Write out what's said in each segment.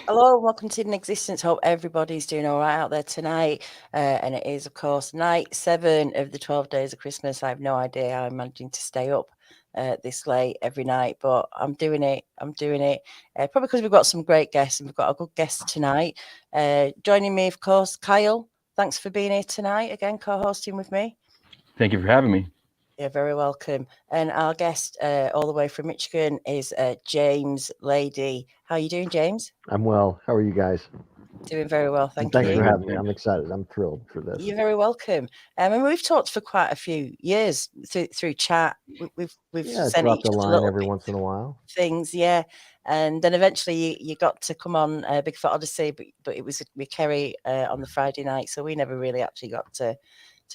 Hello and welcome to Hidden Existence. Hope everybody's doing all right out there tonight. And it is, of course, night 7 of the 12 days of Christmas. I have no idea how I'm managing to stay up this late every night, but I'm doing it. Probably because we've got some great guests and we've got a good guest tonight. Joining me, of course, Kyle. Thanks for being here tonight again, co-hosting with me. Thank you for having me. You're very welcome. And our guest all the way from Michigan is James Lady. How are you doing, James? I'm well. How are you guys? Doing very well, And thank thanks Very for you. good, having me. thanks. I'm excited. I'm thrilled for this. You're very welcome. And we've talked for quite a few years through chat. We've Yeah, sent drop each the other line little every once bits in of a while. things, yeah. And then eventually you got to come on Bigfoot Odyssey, but it was with Kerry on the Friday night, so we never really actually got to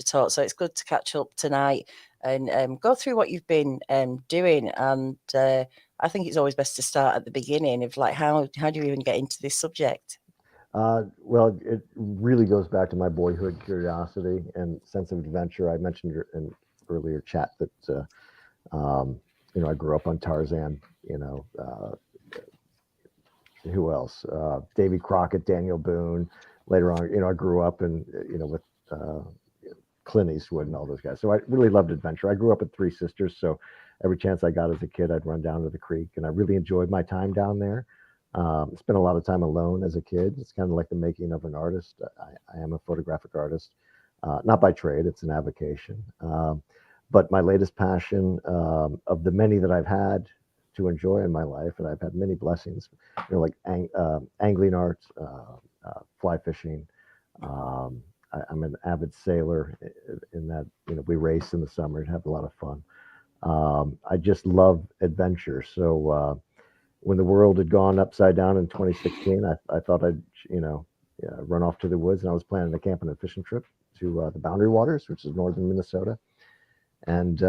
talk. So it's good to catch up tonight and go through what you've been doing. And I think it's always best to start at the beginning of like how do you even get into this subject? Well, it really goes back to my boyhood curiosity and sense of adventure. I mentioned in earlier chat that I grew up on Tarzan. Who else? Davy Crockett, Daniel Boone. Later on, I grew up with uh, Clint Eastwood and all those guys. So I really loved adventure. I grew up with three sisters, so every chance I got as a kid, I'd run down to the creek, and I really enjoyed my time down there. Spent a lot of time alone as a kid. It's kind of like the making of an artist. I am a photographic artist, not by trade; it's an avocation. But my latest passion, of the many that I've had to enjoy in my life, and I've had many blessings, like angling art, fly fishing. I'm an avid sailor in that, we race in the summer and have a lot of fun. I just love adventure. So when the world had gone upside down in 2016, I thought I'd, run off to the woods, and I was planning a camping and fishing trip to the Boundary Waters, which is northern Minnesota, and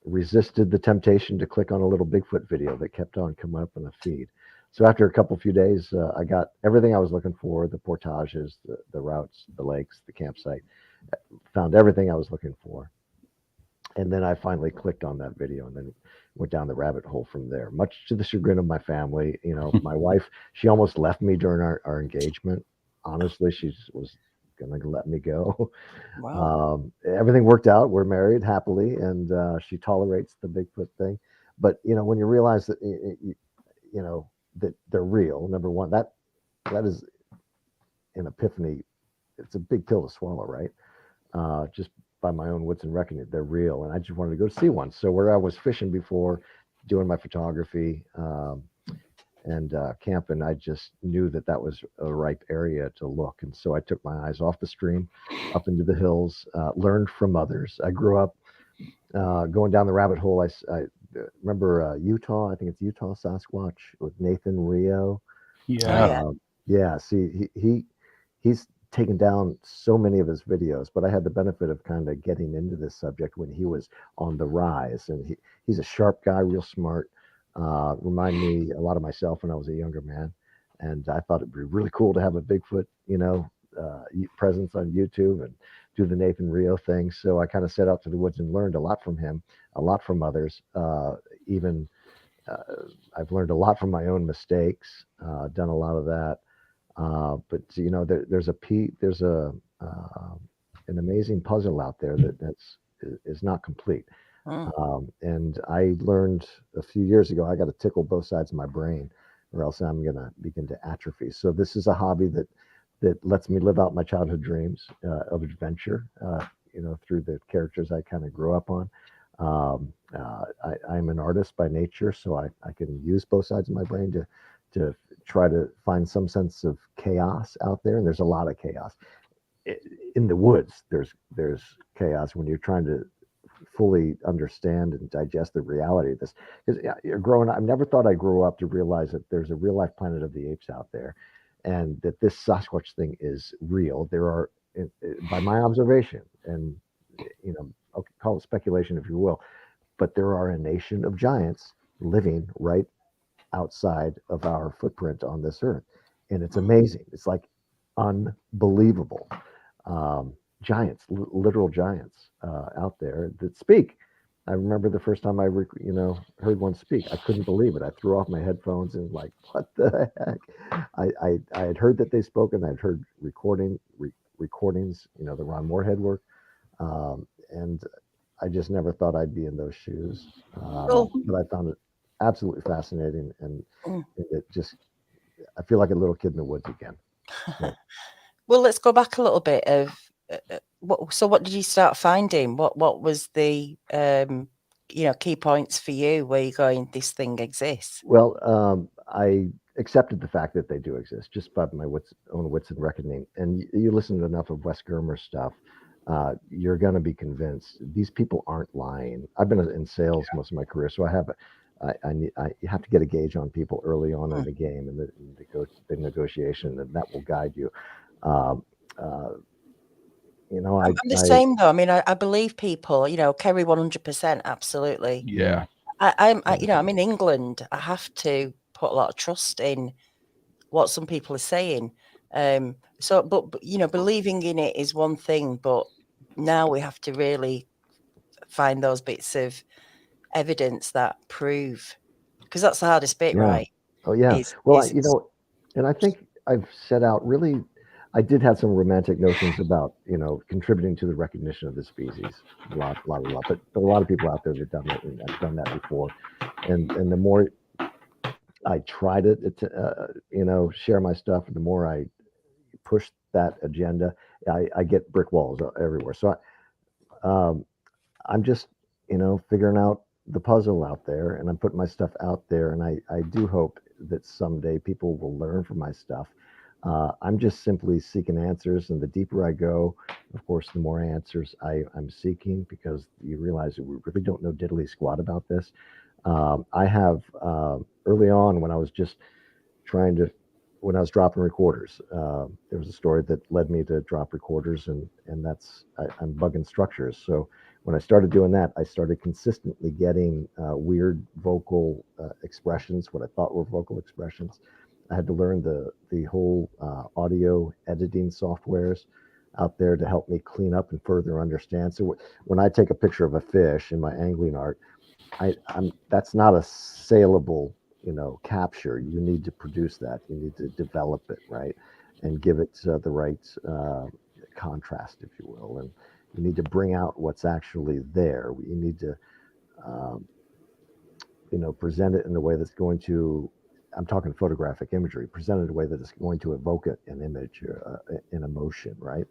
resisted the temptation to click on a little Bigfoot video that kept on coming up in the feed. So after few days, I got everything I was looking for: the portages, the routes, the lakes, the campsite. Found everything I was looking for, and then I finally clicked on that video, and then went down the rabbit hole from there. Much to the chagrin of my family, my wife, she almost left me during our engagement. Honestly, she was going to let me go. Wow. Everything worked out. We're married happily, and she tolerates the Bigfoot thing. But when you realize that that they're real, number one, that is an epiphany. It's a big pill to swallow, right? Just by my own wits and reckoning, they're real, and I just wanted to go see one. So where I was fishing before, doing my photography, and camping, I just knew that was a ripe area to look. And so I took my eyes off the stream, up into the hills, learned from others. I grew up going down the rabbit hole. I remember Utah. I think it's Utah Sasquatch with Nathan Rio. Oh Yeah. yeah. Yeah, see, he's taken down so many of his videos, but I had the benefit of kind of getting into this subject when he was on the rise, and he's a sharp guy, real smart. Remind me a lot of myself when I was a younger man, and I thought it'd be really cool to have a Bigfoot, presence on YouTube and do the Nathan Rio thing. So I kind of set out to the woods and learned a lot from him, a lot from others, even. Uh, I've learned a lot from my own mistakes, done a lot of that. But there's an amazing puzzle out there that's is not complete. Mm. And I learned a few years ago I got to tickle both sides of my brain, or else I'm going to begin to atrophy. So this is a hobby that lets me live out my childhood dreams of adventure. Through the characters I kind of grew up on. I'm an artist by nature, so I can use both sides of my brain to try to find some sense of chaos out there. And there's a lot of chaos in the woods. There's chaos when you're trying to fully understand and digest the reality of this. Because you're growing up, I've never thought I grew up to realize that there's a real life Planet of the Apes out there, and that this Sasquatch thing is real. There are, by my observation, and I'll call it speculation if you will, but there are a nation of giants living right outside of our footprint on this earth, and it's amazing. It's like unbelievable. Giants, literal giants out there that speak. I remember the first time heard one speak. I couldn't believe it. I threw off my headphones and like, what the heck? I had heard that they spoke, and I'd heard recordings, the Ron Moorhead work, and I just never thought I'd be in those shoes. Well, But I found it absolutely fascinating, and mm. it just I feel like a little kid in the woods again. So, Well, let's go back a little bit of what did you start finding? What was the key points for you where you're going, this thing exists? well, I accepted the fact that they do exist just by my own wits and reckoning. And you listen to enough of Wes Germer stuff, you're going to be convinced these people aren't lying. I've been in sales most of my career, so you have to get a gauge on people early on in the game and the negotiation, and that will guide you. Um, uh, I'm the same though. I mean, I believe people. KERRY 100%, absolutely. Yeah. I'm in England. I have to put a lot of trust in what some people are saying. But believing in it is one thing, but now we have to really find those bits of evidence that prove, because that's the hardest bit, right? Oh yeah. And I think I've set out really. I did have some romantic notions about contributing to the recognition of the species, a lot. But a lot of people out there that done it and have done that before, and the more I try to share my stuff, and the more I push that agenda, I get brick walls everywhere. So I'm just figuring out the puzzle out there, and I'm putting my stuff out there, and I do hope that someday people will learn from my stuff. I'm just simply seeking answers, and the deeper I go, of course, the more answers I'm seeking, because you realize that we really don't know diddly squat about this. I have early on, when I was just when I was dropping recorders, there was a story that led me to drop recorders, and I'm bugging structures. So when I started doing that, I started consistently getting weird vocal expressions, what I thought were vocal expressions. I had to learn the whole audio editing softwares out there to help me clean up and further understand. So when I take a picture of a fish in my angling art, that's not a saleable capture. You need to produce that. You need to develop it, right, and give it the right contrast, if you will, and you need to bring out what's actually there. You need to present it in a way that's going to, I'm talking photographic imagery, present it in a way that is going to evoke an image, an emotion, right?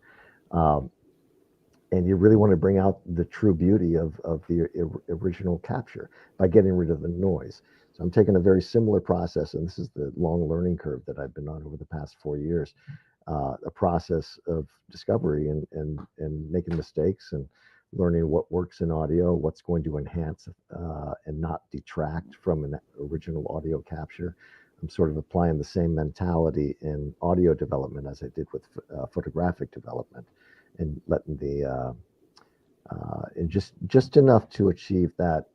And you really want to bring out the true beauty of the original capture by getting rid of the noise. So I'm taking a very similar process, and this is the long learning curve that I've been on over the past 4 years, a process of discovery and making mistakes and learning what works in audio, what's going to enhance and not detract from an original audio capture. I'm sort of applying the same mentality in audio development as I did with photographic development, and letting and just enough to achieve that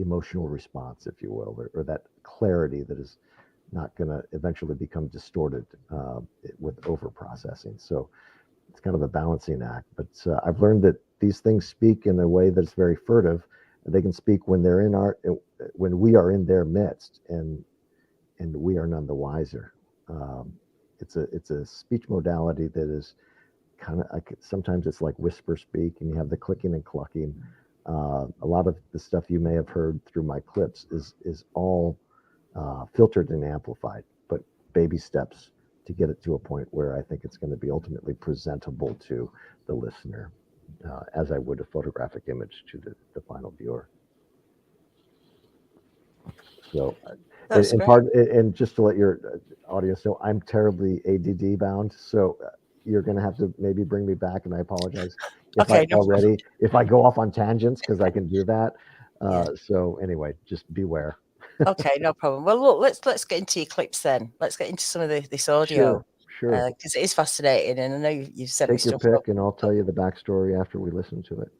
emotional response, if you will, or that clarity that is not going to eventually become distorted with over processing. So it's kind of a balancing act. But I've learned that these things speak in a way that's very furtive. They can speak when when we are in their midst, and we are none the wiser. It's a speech modality that is kind of sometimes it's like whisper speak, and you have the clicking and clucking. A lot of the stuff you may have heard through my clips is all filtered and amplified, but baby steps to get it to a point where I think it's going to be ultimately presentable to the listener, as I would a photographic image to the final viewer. So, and just to let your audience know, I'm terribly ADD bound, so you're going to have to maybe bring me back, and I apologize if if I go off on tangents, because I can do that. So anyway, just beware. Okay, no problem. Well, look, let's get into your clips then. Let's get into some of this audio. Sure. Because it is fascinating, and I know you've sent me stuff. Take your pick, and I'll tell you the backstory after we listen to it.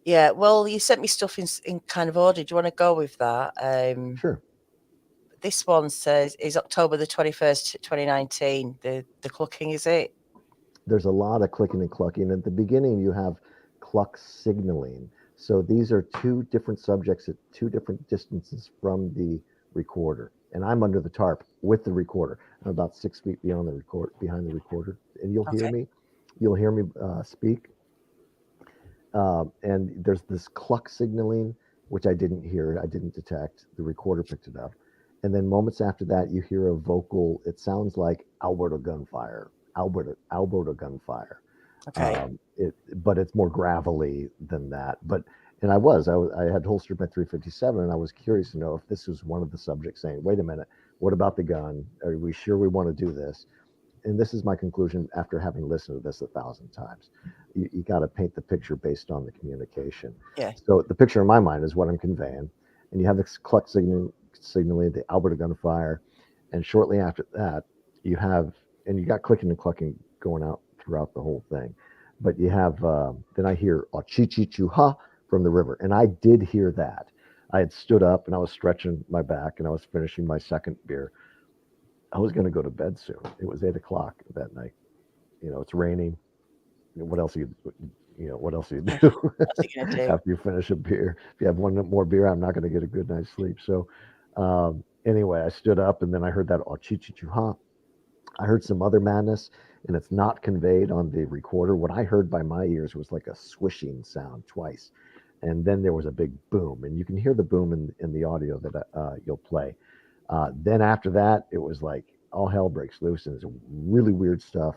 Yeah, well, you sent me stuff in kind of order. Do you want to go with that? Sure. This one says is October the 21st, 2019. The clucking, is it? There's a lot of clicking and clucking. At the beginning, you have cluck signaling. So these are two different subjects at two different distances from the recorder. And I'm under the tarp with the recorder. I'm about 6 feet beyond behind the recorder. And Okay. you'll hear me speak. And there's this cluck signaling, which I didn't hear, I didn't detect. The recorder picked it up. And then moments after that, you hear a vocal. It sounds like Alberta gunfire, Alberta gunfire. Okay. But it's more gravelly than that. And I had holstered my 357, and I was curious to know if this was one of the subjects saying, "Wait a minute, what about the gun? Are we sure we want to do this?" And this is my conclusion after having listened to this 1,000 times. You got to paint the picture based on the communication. Yeah. So the picture in my mind is what I'm conveying, and you have this cluck signaling the Alberta gunfire, and shortly after that, you got clicking and clucking going out throughout the whole thing. But you have then I hear "Chi-chi-chu-ha" from the river, and I did hear that. I had stood up and I was stretching my back, and I was finishing my second beer. I was going to go to bed soon. It was 8 o'clock that night. It's raining. What else what else do you do What's he gonna do? after you finish a beer? If you have one more beer, I'm not going to get a good night's sleep. So anyway, I stood up, and then I heard that "Chi-chi-chu-ha." I heard some other madness, and it's not conveyed on the recorder. What I heard by my ears was like a swishing sound twice, and then there was a big boom, and you can hear the boom in the audio that you'll play. Then after that, it was like all hell breaks loose, and it's really weird stuff.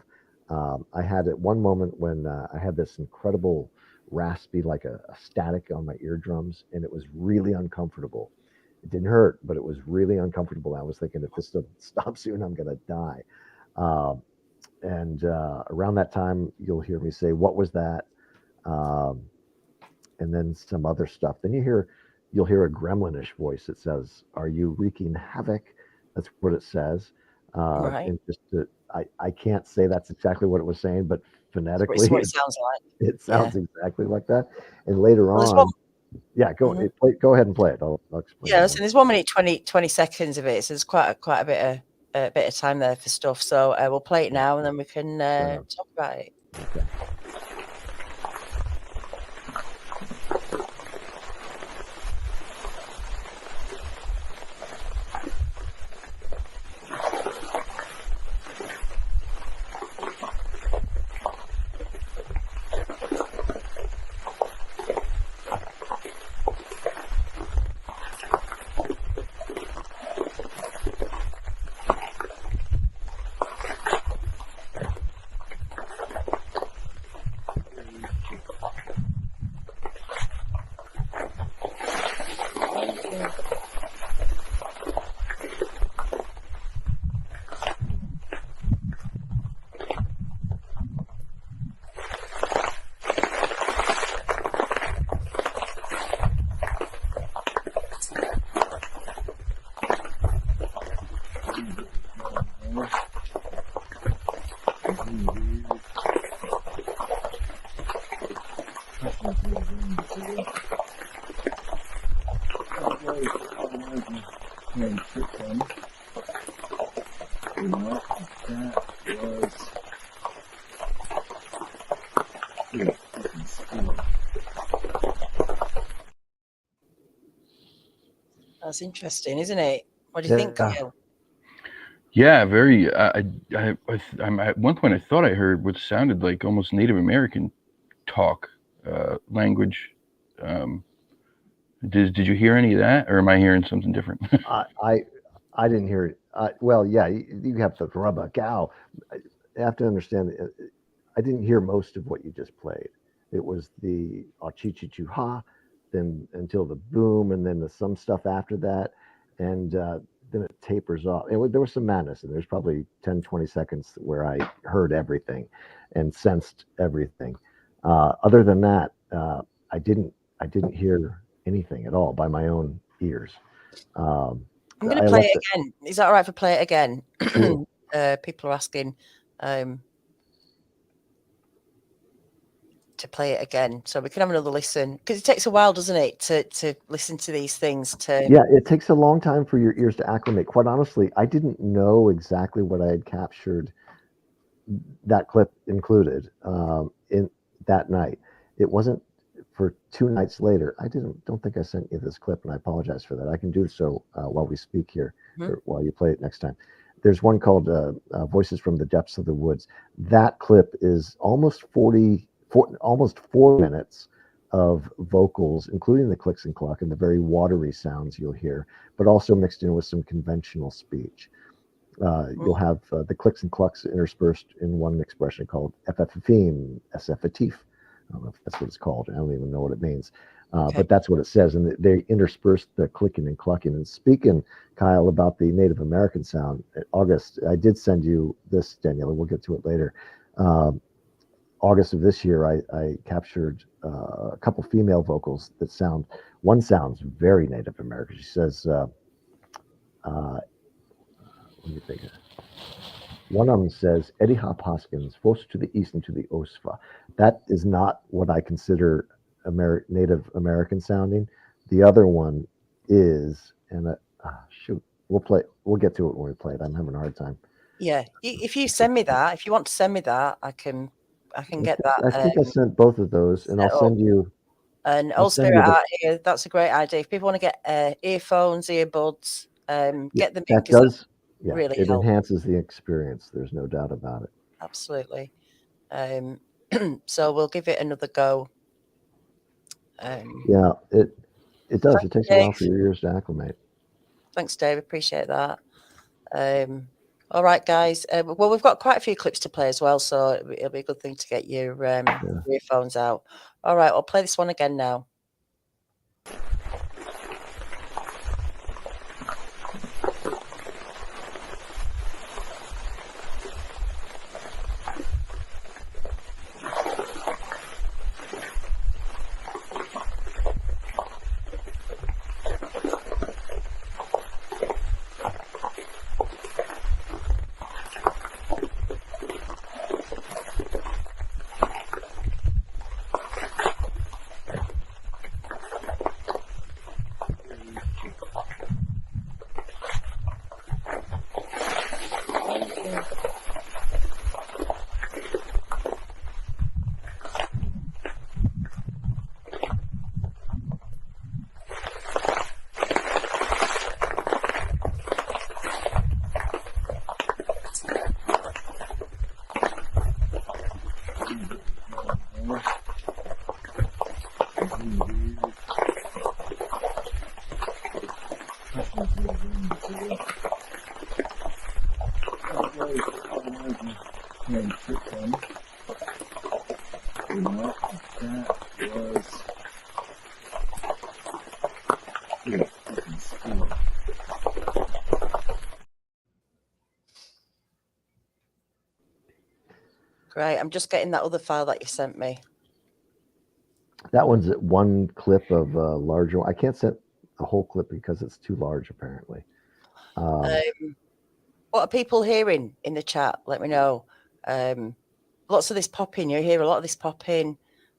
I had at one moment when I had this incredible raspy, like a static on my eardrums, and it was really uncomfortable. It didn't hurt, but it was really uncomfortable. I was thinking, if this doesn't stop soon, I'm going to die. And around that time, you'll hear me say, "What was that?" Um, and then some other stuff. Then you'll hear a gremlinish voice that says, "Are you wreaking havoc?" That's what it says. Right. And I can't say that's exactly what it was saying, but It's phonetically, what it sounds like. it Yeah. sounds exactly like that. And later Well, there's one. on, yeah, Mhm. go ahead and play it. I'll explain Yeah, it so more. there's 1 minute 20 seconds of it. So there's quite a bit of time there for stuff. So we'll play it Yeah, now, and then we can right on. talk about it. Okay. That's interesting, isn't it? What do you think, Yeah. Kyle? Yeah, very. I'm at one point I thought I heard what sounded like almost Native American talk language. Did you hear any of that, or am I hearing something different? I didn't hear it. Well, yeah, you have the rubber cow. I have to understand. I didn't hear most of what you just played. It was the "Chi-chi-chu-ha," then until the boom, and then some stuff after that, and then it tapers off. There was some madness, and there's probably 10, 20 seconds where I heard everything and sensed everything. Other than that, I didn't. I didn't hear anything at all by my own ears. Um, I'm going to I play left it it. again. Is that all right if I play it again? Sure. People are asking to play it again, so we can have another listen, because it takes a while, doesn't it, to listen to these things. Yeah, it takes a long time for your ears to acclimate. Quite honestly, I didn't know exactly what I had captured that clip included in that night. It wasn't for 2 nights later, I don't think I sent you this clip, and I apologize for that. I can do so while we speak here, or while you play it next time. There's one called Voices from the Depths of the Woods. That clip is almost 4 minutes of vocals, including the clicks and cluck and the very watery sounds you'll hear, but also mixed in with some conventional speech. You'll have the clicks and clucks interspersed in one expression called FFFeem, SFatif. I don't know if that's what it's called. I don't even know what it means. But that's what it says. And they interspersed the clicking and clucking. And speaking, Kyle, about the Native American sound, August, I did send you this, Daniela. We'll get to it later. August of this year, I captured a couple female vocals that one sounds very Native American. She says, let me think. One of them says, Eddie Hop Hoskins, Fos to the east and to the Osfa. That is not what I consider Native American sounding. The other one is, and shoot, we'll get to it when we play it. I'm having a hard time. Yeah, if you send me that, if you want to send me that, I can get that. I think I sent both of those, and I'll send you. And Old Spirit Art here, that's a great idea. If people want to get earphones, earbuds, get them in. That does. Yeah, really it help. enhances the experience. There's no doubt about it. Absolutely. So we'll give it another go. Yeah, it does. It takes a while for your ears to acclimate. Thanks, Dave. Appreciate that. All right, guys. Well, we've got quite a few clips to play as well, so it'll be a good thing to get your earphones out. All right, I'll play this one again now. Great. I'm just getting that other file that you sent me. That one's one clip of a larger one. I can't set a whole clip because it's too large, apparently. What are people hearing in the chat? Let me know. Lots of this popping. You hear a lot of this popping.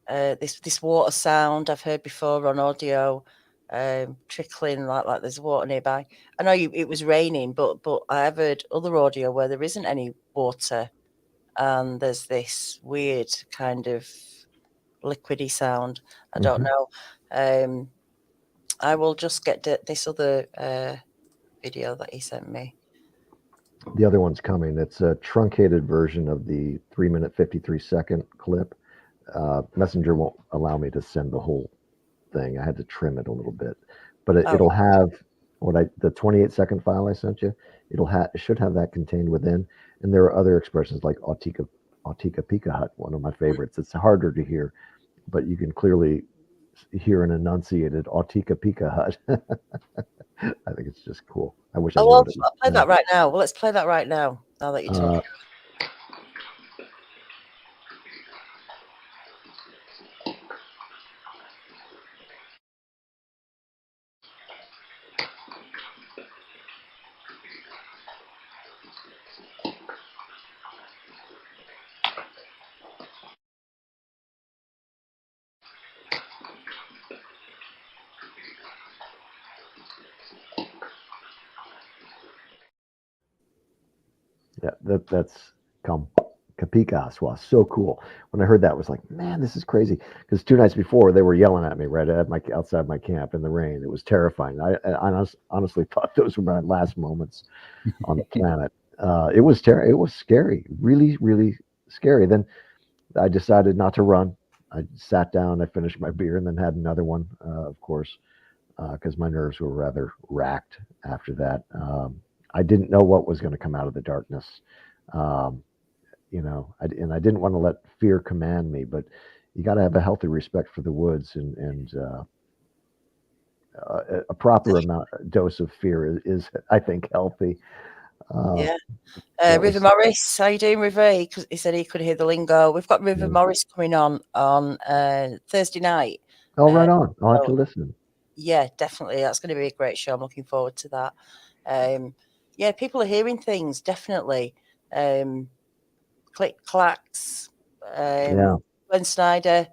This water sound I've heard before on audio, trickling like there's water nearby. I know it was raining, but I have heard other audio where there isn't any water, and there's this weird kind of liquidy sound. I don't know. I will just get this other video that he sent me. The other one's coming. It's a truncated version of the 3-minute 53-second clip. Messenger won't allow me to send the whole thing. I had to trim it a little bit, but it'll have the 28-second file I sent you. It should have that contained within. And there are other expressions like Autika Pika Hut, one of my favorites. It's harder to hear, but you can clearly hear an enunciated Autika Pika Hut. I think it's just cool. I wish I knew I'll it. play that right now. Well, let's play that right now. Now that you're talking. Yeah, that's come. Kapikaswa. So cool. When I heard that, I was like, man, this is crazy. Because 2 nights before, they were yelling at me right at my outside my camp in the rain. It was terrifying. I honestly thought those were my last moments on the planet. It was It was scary. Really, really scary. Then I decided not to run. I sat down. I finished my beer and then had another one, of course, because my nerves were rather racked after that. I didn't know what was going to come out of the darkness. Um, and I didn't want to let fear command me, but you got to have a healthy respect for the woods, and a proper amount dose of fear is I think, healthy. Yeah. That River was Morris, how you doing, River? He said he could hear the lingo. We've got River yeah. Morris coming on Thursday night. Oh, right Uh, on. I'll have to so listen. yeah, definitely. That's going to be a great show. I'm looking forward to that. Yeah, people are hearing things, definitely. Click clacks. Yeah. Glenn Snyder,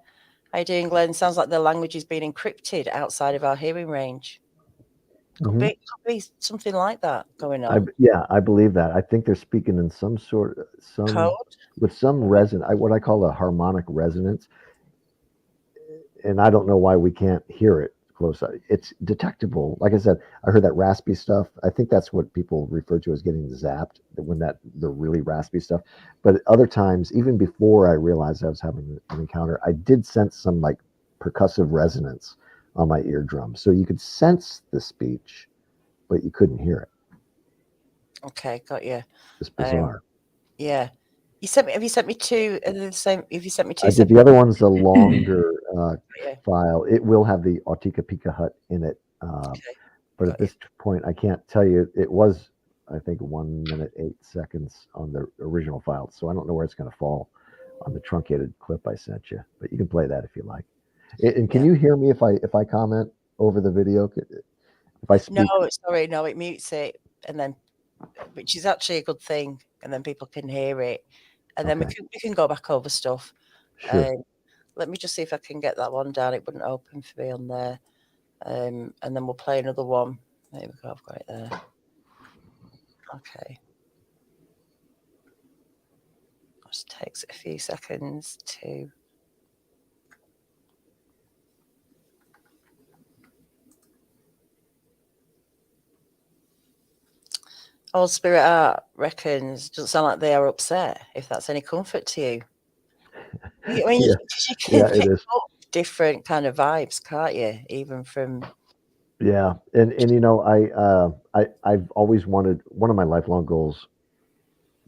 how you doing, Glenn? Sounds like the language is being encrypted outside of our hearing range. Could hmm be something like that going on. I believe that. I think they're speaking in some Code. with some what I call a harmonic resonance, and I don't know why we can't hear it close up. It's detectable. Like I said, I heard that raspy stuff. I think that's what people refer to as getting zapped, when the really raspy stuff. But other times, even before I realized I was having an encounter, I did sense some like percussive resonance on my eardrum. So you could sense the speech, but you couldn't hear it. Okay, got you. It's Um, bizarre. yeah. Have you sent me two the same? Have you sent me two I did. The separate? other one's a longer Yeah. file. It will have the Autika Pika Hut in it. Okay, But at got you. this point, I can't tell you. It was, I think, 1 minute 8 seconds on the original file. So I don't know where it's going to fall on the truncated clip I sent you. But you can play that if you like. And can Yeah. you hear me if I comment over the video? If I No, speak? sorry, no, it mutes it, and then which is actually a good thing, and then people can hear it, and then Okay, we can go back over stuff. sure. Um, let me just see if I can get that one down. It wouldn't open for me on there. And then we'll play another one. There we go. I've got it there. Okay. Just takes a few seconds to. Old Spirit Art reckons doesn't sound like they are upset. If that's any comfort to you, I mean, Yeah, you can yeah, it pick is. up different kind of vibes, can't you? Even from Yeah, and I've always wanted, one of my lifelong goals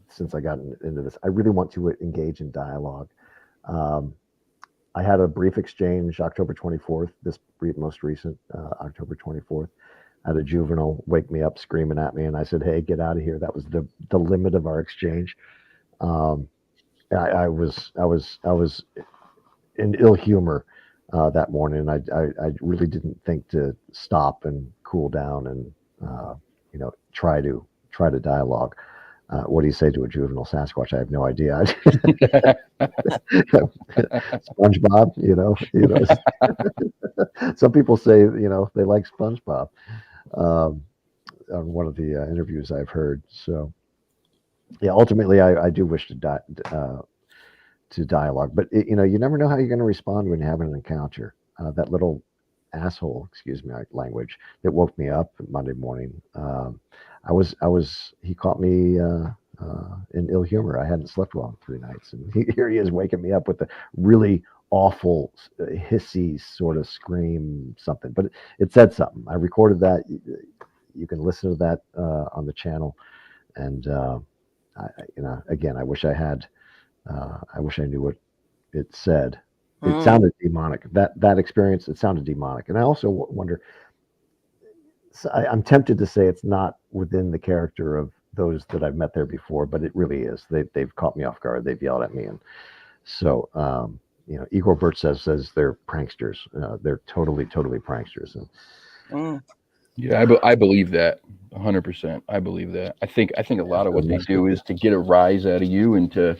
since I got into this. I really want to engage in dialogue. Um, I had a brief exchange October 24th, most recent October 24th. I had a juvenile wake me up screaming at me, and I said, "Hey, get out of here." That was the limit of our exchange. Um, I was in ill humor that morning. I really didn't think to stop and cool down and try to dialogue. What do you say to a juvenile Sasquatch? I have no idea. SpongeBob, Some people say, they like SpongeBob, um, on one of the interviews I've heard. So, yeah, ultimately, I do wish to dialogue, but you never know how you're going to respond when you have an encounter. That little asshole, excuse me, language, that woke me up Monday morning. He caught me in ill humor. I hadn't slept well in 3 nights, and here he is waking me up with a really awful, hissy sort of scream, something. But it said something. I recorded that. You can listen to that on the channel, and again, I wish I knew what it said. It sounded demonic. That experience, it sounded demonic. And I also wonder. I'm tempted to say it's not within the character of those that I've met there before, but it really is. They've caught me off guard. They've yelled at me, and so Igor Burt says they're pranksters. They're totally pranksters. And Yeah, I believe that 100%. I believe that. I think a lot of they're what they messed with do you. is to get a rise out of you, and to,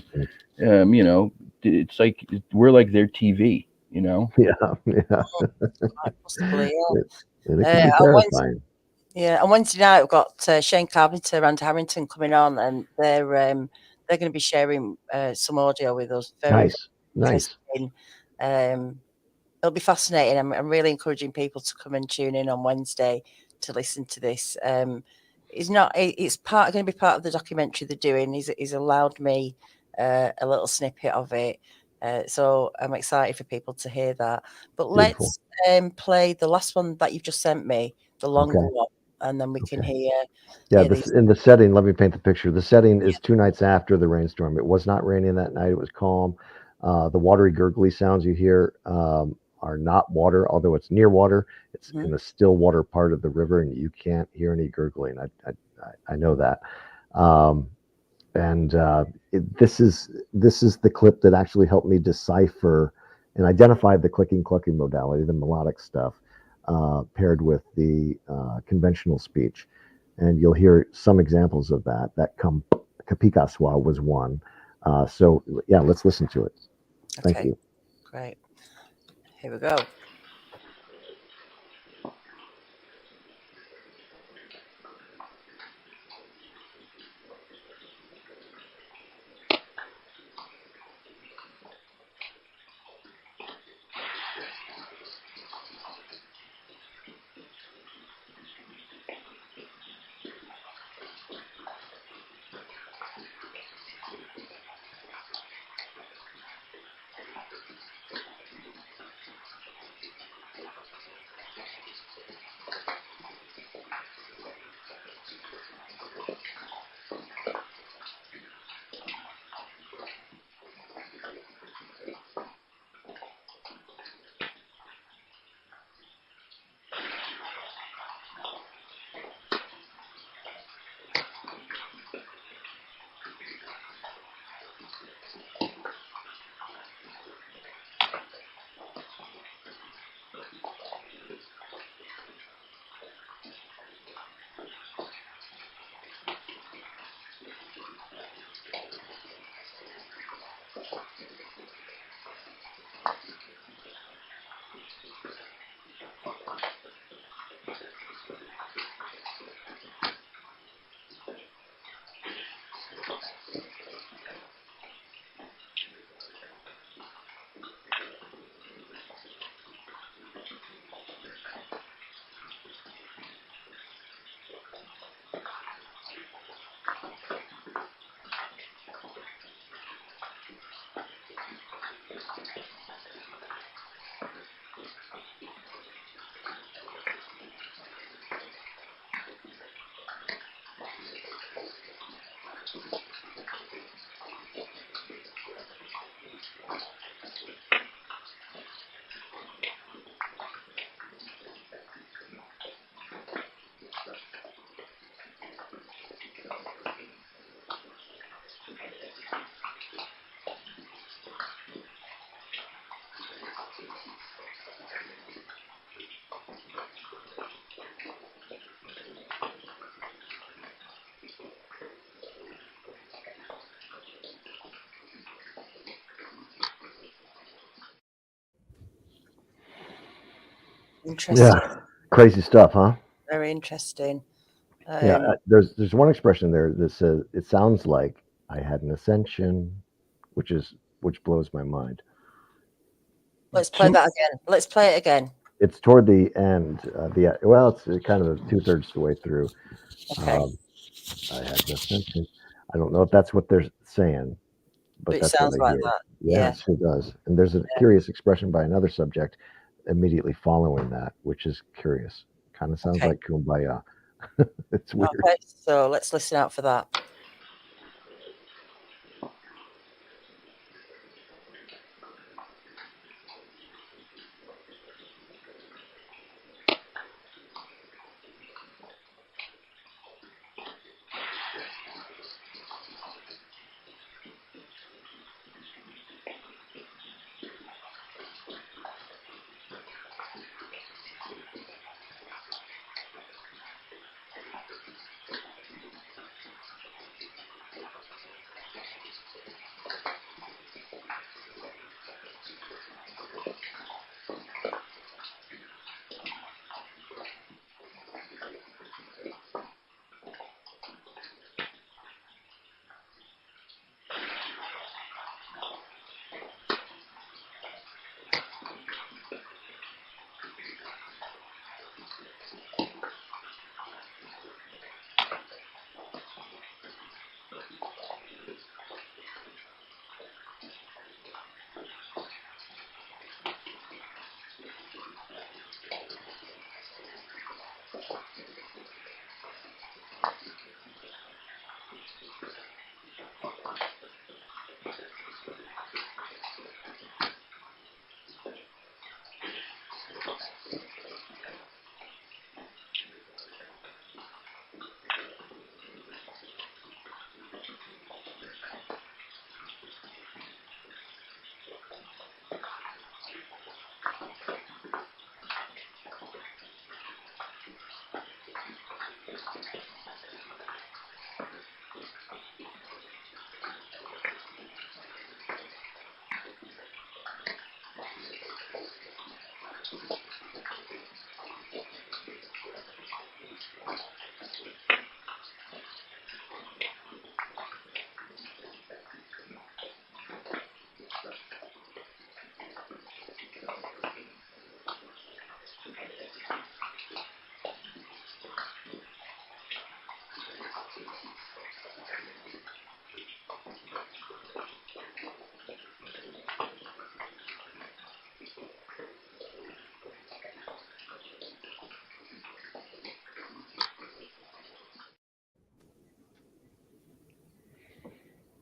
it's like we're like their TV. Yeah, yeah. possibly, And it can yeah. be terrifying. On Wednesday night we've got Shane Carpenter and Harrington coming on, and they're they're going to be sharing some audio with us. Very Nice. It'll be fascinating. I'm really encouraging people to come and tune in on Wednesday to listen to this. It's going to be part of the documentary they're doing. He's allowed me a little snippet of it. So I'm excited for people to hear that. But Beautiful. let's play the last one that you've just sent me, the longer one, and then we can hear. Yeah, in the setting, let me paint the picture. The setting is 2 nights after the rainstorm. It was not raining that night. It was calm. The watery gurgly sounds you hear are not water, although it's near water. It's in the still water part of the river, and you can't hear any gurgling. I know that. This is the clip that actually helped me decipher and identify the clicking clucking modality, the melodic stuff, paired with the conventional speech. And you'll hear some examples of that. That Kapikaswa was one. So yeah, let's listen to it. Thank you. Great. Here we go. Interesting. Yeah, crazy stuff, huh? Very interesting. There's one expression there that says it sounds like I had an ascension, which blows my mind. Let's play that again. Let's play it again. It's toward the end. It's kind of 2/3 the way through. Okay. I had an ascension. I don't know if that's what they're saying, but It that's sounds what I like hear. that. Yeah, it sure does. And there's a curious expression by another subject immediately following that, which is curious. Kind of sounds like kumbaya. It's weird. Okay, so let's listen out for that.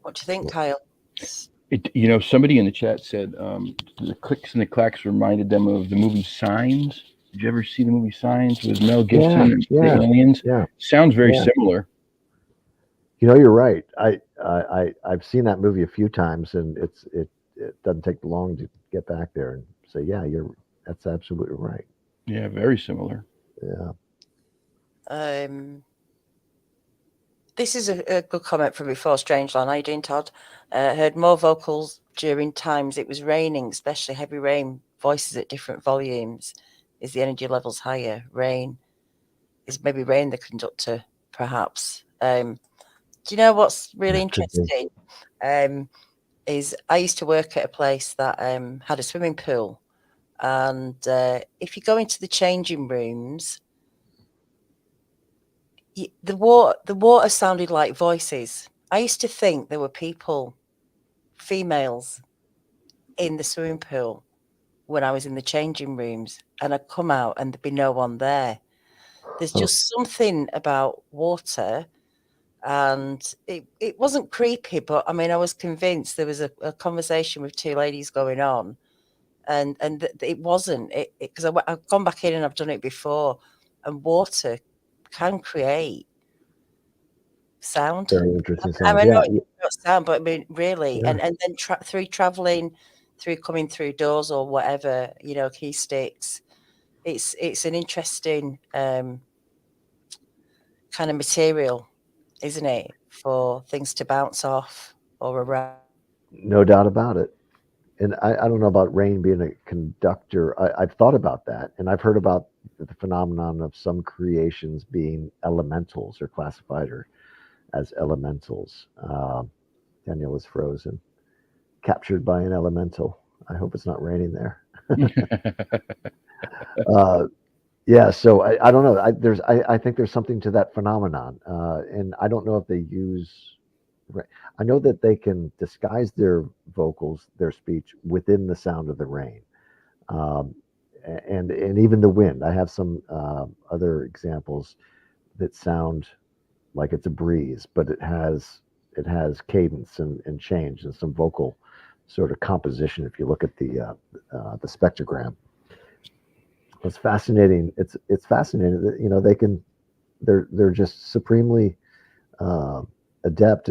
What do you think, Kyle? Somebody in the chat said the clicks and the clacks reminded them of the movie Signs. Did you ever see the movie Signs with Mel Gibson and the aliens? Yeah. Sounds very similar. You're right. I've seen that movie a few times, and it doesn't take long to get back there and say, yeah, that's absolutely right. Yeah, very similar. Yeah. This is a good comment from before Strangeland. How you doing, Todd? Heard more vocals during times it was raining, especially heavy rain. Voices at different volumes. Is the energy levels higher? Rain is maybe rain the conductor, perhaps. Do you know what's really interesting? Is I used to work at a place that had a swimming pool, and if you go into the changing rooms, the water sounded like voices. I used to think there were people, females, in the swimming pool when I was in the changing rooms, and I'd come out and there'd be no one there. There's just something about water, and it wasn't creepy, but I mean, I was convinced there was a conversation with two ladies going on, and it wasn't it because I've gone back in and I've done it before, and water can create sound. Very interesting sound. I mean, I know it's not sound, but I mean, really, Yeah. and then through traveling, through coming through doors or whatever, key sticks. It's an interesting kind of material, isn't it, for things to bounce off or around. No doubt about it. And I don't know about rain being a conductor. I've thought about that, and I've heard about the phenomenon of some creations being elementals or classified as elementals. Daniel is frozen, captured by an elemental. I hope it's not raining there. Yeah, so I don't know. I think there's something to that phenomenon, and I don't know if they use. I know that they can disguise their vocals, their speech, within the sound of the rain, and even the wind. I have some other examples that sound like it's a breeze, but it has cadence and change and some vocal sort of composition. If you look at the spectrogram, it's fascinating. It's fascinating that they're just supremely adept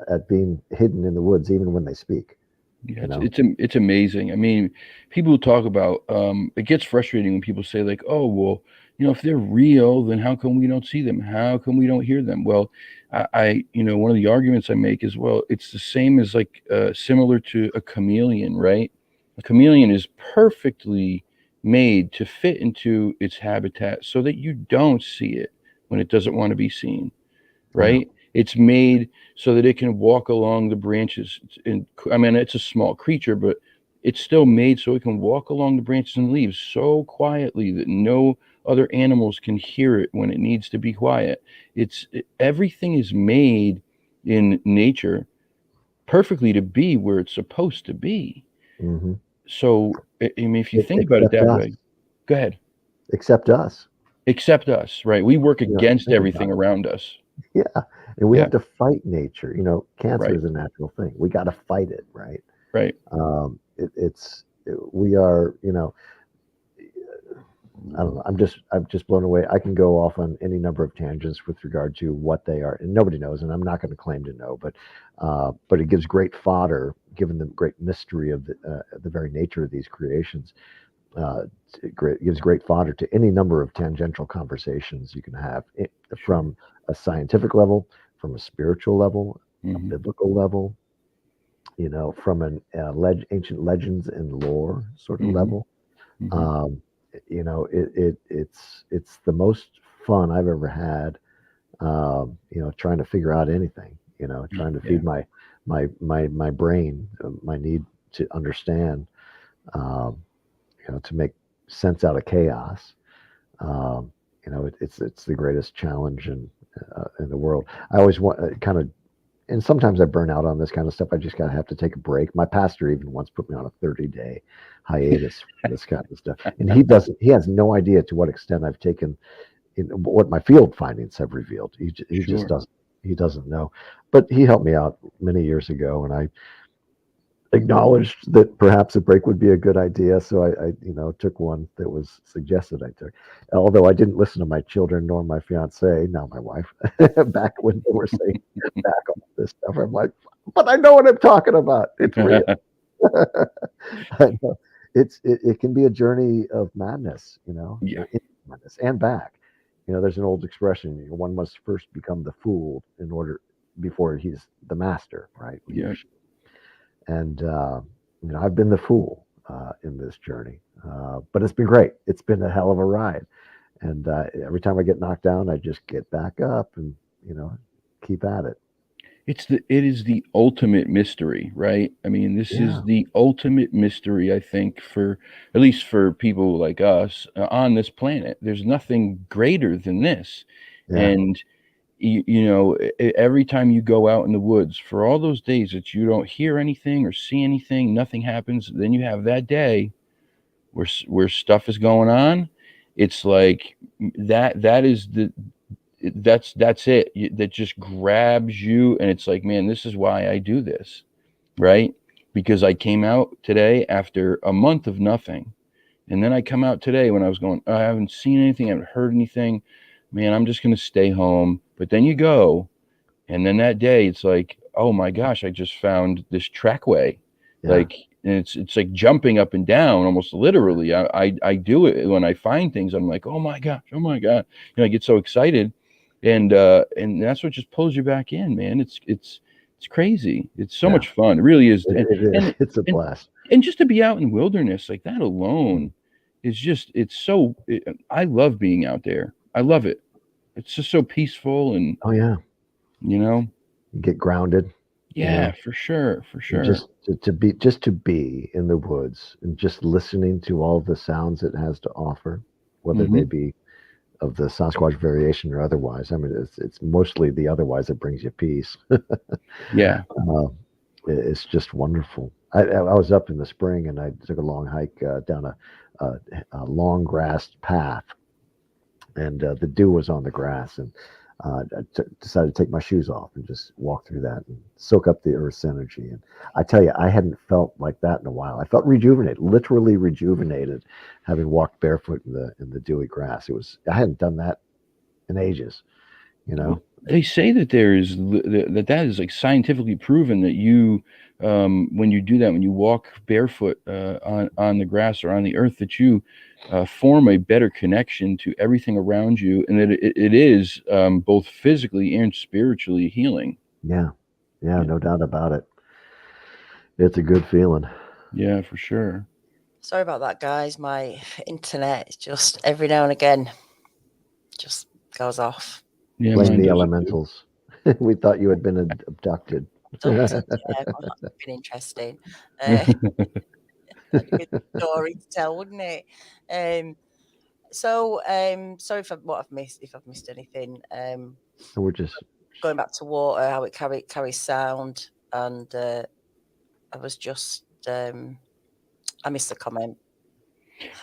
at being hidden in the woods, even when they speak. Yeah, it's amazing. I mean, people talk about it gets frustrating when people say like, oh, well, if they're real, then how come we don't see them? How come we don't hear them? Well, I one of the arguments I make is, well, it's the same as like similar to a chameleon, right? A chameleon is perfectly made to fit into its habitat so that you don't see it when it doesn't want to be seen, right? It's made so that it can walk along the branches. And I mean, it's a small creature, but it's still made so it can walk along the branches and leaves so quietly that no other animals can hear it when it needs to be quiet. Everything is made in nature perfectly to be where it's supposed to be. Mm-hmm. So, I mean, if you think about it that way, go ahead. Except us. Except us, right? We work against everything around us. Yeah, and we Yeah. have to fight nature. You know, cancer Right. is a natural thing. We got to fight it, right? Right. We are, you know, I don't know. I'm just blown away. I can go off on any number of tangents with regard to what they are, and nobody knows, and I'm not going to claim to know, but it gives great fodder, given the great mystery of the very nature of these creations. It gives great fodder to any number of tangential conversations you can have from a scientific level, from a spiritual level, a Mm-hmm. biblical level, you know, from an ancient legends and lore sort of Mm-hmm. level. Mm-hmm. You know, it's the most fun I've ever had. You know, trying to figure out anything. You know, trying to Yeah. feed my brain, my need to understand. Um, you know, to make sense out of chaos. You know, it's the greatest challenge in the world. I always want kind of, and sometimes I burn out on this kind of stuff. I just gotta have to take a break. My pastor even once put me on a 30-day hiatus from this kind of stuff, and he has no idea to what extent I've taken, what my field findings have revealed. He just Sure. doesn't know, but he helped me out many years ago, and I acknowledged that perhaps a break would be a good idea. So I you know, took one that was suggested I took. Although I didn't listen to my children nor my fiance, now my wife, back when they were saying back on this stuff. I'm like, but I know what I'm talking about. It's real. I know. It can be a journey of madness, you know, Yeah. madness and back. You know, there's an old expression, you know, one must first become the fool in order before he's the master, right? Yeah. And you know, I've been the fool in this journey, but it's been great. It's been a hell of a ride, and every time I get knocked down, I just get back up and, you know, keep at it. It is the ultimate mystery, right? I mean, this is Yeah, the ultimate mystery, I think, for at least for people like us on this planet. There's nothing greater than this. yeah, And you know, every time you go out in the woods for all those days that you don't hear anything or see anything, nothing happens, then you have that day where stuff is going on. It's like that is that's it. That just grabs you, and it's like, man, this is why I do this, right? Because I came out today after a month of nothing, and then I come out today when I was going, I haven't seen anything, I haven't heard anything, man, I'm just gonna stay home. But then you go, and then that day it's like, oh my gosh, I just found this trackway, yeah, like, and it's like jumping up and down almost literally. I do it when I find things. I'm like, oh my gosh, oh my god, you know, I get so excited, and that's what just pulls you back in, man. It's crazy. It's so yeah. much fun. It really is. It is. And It's a and blast. and just to be out in the wilderness like that alone is just, I love being out there. I love it. It's just so peaceful, and Oh yeah, you know, you get grounded. You yeah, know, for sure, for and sure. just to be in the woods and just listening to all the sounds it has to offer, whether they Hmm. be of the Sasquatch variation or otherwise. I mean, it's mostly the otherwise that brings you peace. Yeah. It's just wonderful. I was up in the spring and I took a long hike down a long grassed path, and the dew was on the grass, and decided to take my shoes off and just walk through that and soak up the earth's energy. And I tell you, I hadn't felt like that in a while. I felt rejuvenated, literally rejuvenated, having walked barefoot in the dewy grass. I hadn't done that in ages, you know. They say that that is like scientifically proven that you, when you do that, when you walk barefoot on the grass or on the earth, that you form a better connection to everything around you, and that it is both physically and spiritually healing. Yeah, yeah, Yeah, no doubt about it. It's a good feeling. yeah, for sure. Sorry about that, guys. My internet is just every now and again just goes off. Yeah, Blame mine the does it too. elementals. We thought you had been abducted. Abducted, yeah, well, that would have been interesting. Uh, that'd be a good story to tell, wouldn't it? Um, sorry for what I've missed, if I've missed anything. We're just Going back to water, how it carries sound, and I was just I missed the comment.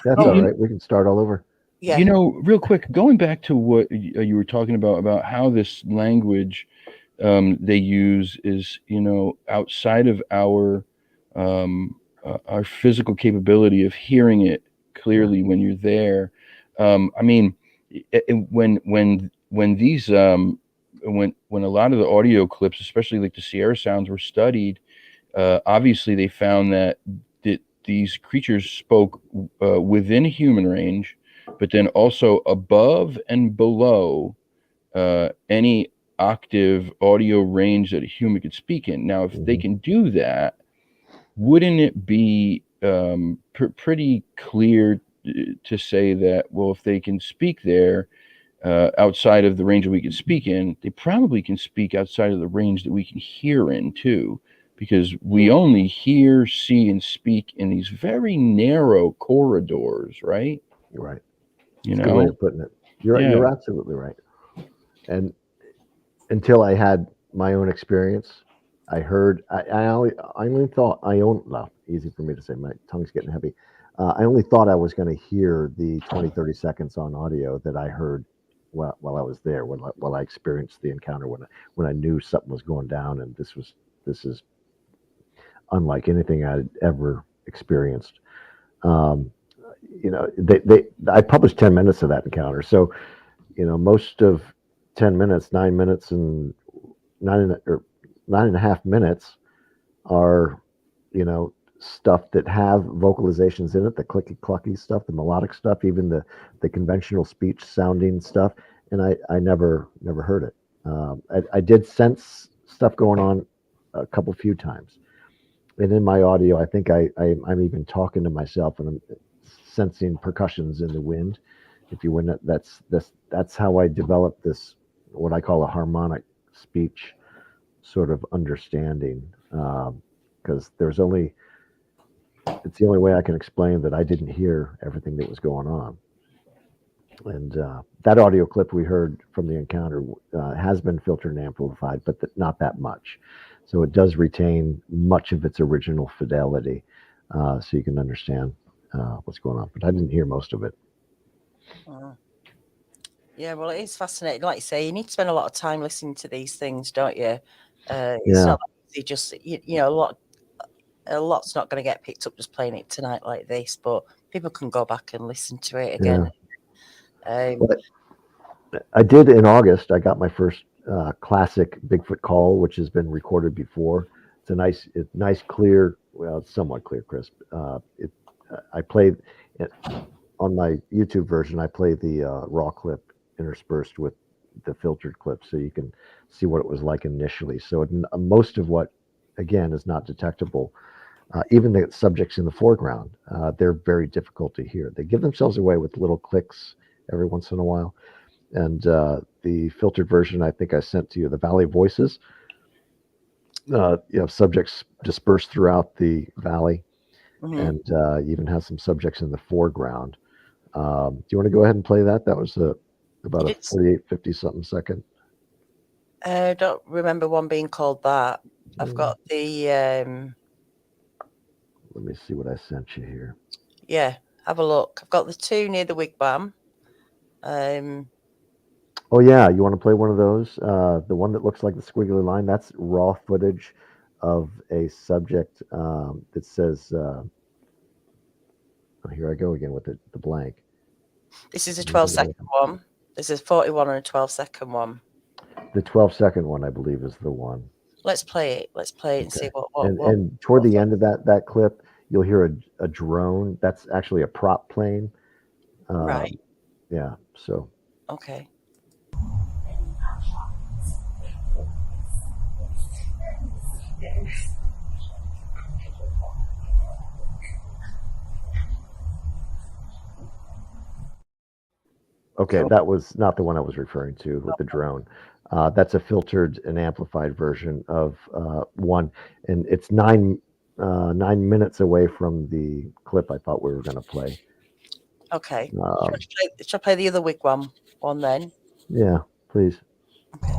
that's Oh, all You, right. We can start all over. You yeah, know, real quick, going back to what you were talking about how this language they use is, outside of our physical capability of hearing it clearly when you're there. I mean, when these when a lot of the audio clips, especially like the Sierra sounds, were studied, obviously they found that these creatures spoke within human range, but then also above and below any octave audio range that a human could speak in. Now, if they can do that, wouldn't it be pretty clear to say that, well, if they can speak there outside of the range that we can speak in, they probably can speak outside of the range that we can hear in too, because we only hear, see, and speak in these very narrow corridors, right? You're right. You That's a good way of putting it. You're absolutely right. And until I had my own experience, I heard, I only thought, well, easy for me to say, my tongue's getting heavy. I only thought I was going to hear the 20, 30 seconds on audio that I heard while I was there, while I experienced the encounter, when I knew something was going down, and this is unlike anything I'd ever experienced. I published 10 minutes of that encounter. So, most of 10 minutes, 9 minutes and 9.5 minutes are, stuff that have vocalizations in it, the clicky clucky stuff, the melodic stuff, even the conventional speech sounding stuff. And I never heard it. I did sense stuff going on a few times. And in my audio, I think I'm even talking to myself, and I'm sensing percussions in the wind. If you win it, that's how I developed this, what I call a harmonic speech sort of understanding, because it's the only way I can explain that I didn't hear everything that was going on. And that audio clip we heard from the encounter has been filtered and amplified, but not that much. So it does retain much of its original fidelity, so you can understand what's going on. But I didn't hear most of it. Yeah, well, it is fascinating. Like you say, you need to spend a lot of time listening to these things, don't you? It's not easy. Just a lot's not going to get picked up just playing it tonight like this, but people can go back and listen to it again. I did in August. I got my first classic Bigfoot call, which has been recorded before. It's a nice, clear, well, it's somewhat clear, crisp. I played it on my YouTube version. I played the raw clip interspersed with the filtered clip, so you can see what it was like initially. So most of what, again, is not detectable. Even the subjects in the foreground, they're very difficult to hear. They give themselves away with little clicks every once in a while. And the filtered version, I think I sent to you, the valley voices, subjects dispersed throughout the valley, and you even have some subjects in the foreground. Do you want to go ahead and play that? That was about a 48, 50 something second. I don't remember one being called that. I've got the... let me see what I sent you here. Yeah, have a look. I've got the two near the wigwam. Oh, yeah, you want to play one of those? The one that looks like the squiggly line, that's raw footage of a subject that says... here I go again with the blank. This is a 12-second one. This is 41 and a 12-second one. The 12-second one, I believe, is the one. Let's play it. Let's play it and see what. And toward the end of that clip, you'll hear a drone. That's actually a prop plane. Right. Yeah. So. Okay. Okay, that was not the one I was referring to with the drone. That's a filtered and amplified version of one, and it's 9 minutes away from the clip I thought we were going to play. Okay. Should I play the other wigwam one then? Yeah, please. Okay.